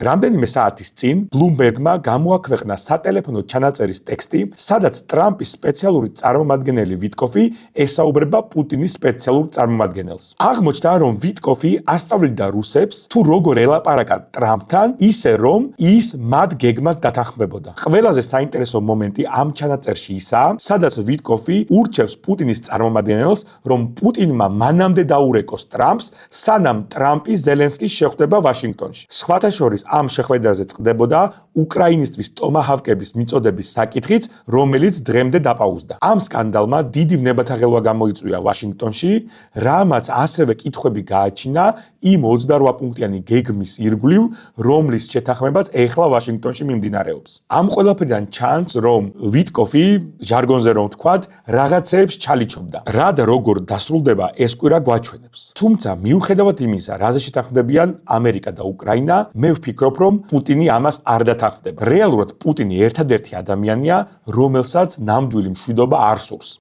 რამდენიმე საათის წინ Bloomberg-მა გამოაქვეყნა სატელეფონო ჩანაწერის ტექსტი, სადაც ტრამპის სპეციალური წარმომადგენელი ვიტკოფი ესაუბრება პუტინის სპეციალურ წარმომადგენელს. აღმოჩნდა, რომ ვიტკოფი ასწავლიდა რუსებს თუ როგორ ელაპარაკა ტრამპთან, ისე რომ ის მათ გეგმას დათანხმებოდა. ყველაზე საინტერესო მომენტი ამ ჩანაწერში ისაა, სადაც ვიტკოფი ურჩევს პუტინის წარმომადგენელს, რომ პუტინმა მანამდე დაურეკოს ტრამპს, სანამ ტრამპი ზელენსკის შეხვდება ვაშინგტონში. სხვათა შორის ამ შეხვედრაზე წყდებოდა უკრაინისთვის ტომაჰავკების მიწოდების საკითხიც, რომელიც დღემდე დაპაუზდა. ამ სკანდალმა დიდი ვნებათაღელვა გამოიწვია ვაშინგტონში, რამაც ასევე კითხვები გააჩინა იმ 28 პუნქტიანი გეგმის ირგვლივ, რომლის შეთანხმებაც ეხლა ვაშინგტონში მიმდინარეობს. ამ ყველაფერიდან ჩანს, რომ ვიტკოფი, ჟარგონზე რომ ვთქვათ, რაღაცეებს ჩალიჩობდა. რა და როგორ დასრულდება, ეს კვირა გვაჩვენებს. თუმცა მიუხედავად იმისა, რაზე შეთანხმდებიან ამერიკა და უკრაინა, მე ვფიქრობ, რომ პუტინი ამას არ დათანხმდება. რეალურად პუტინი ერთადერთი ადამიანია, რომელსაც ნამდვილი მშვიდობა არ სურს.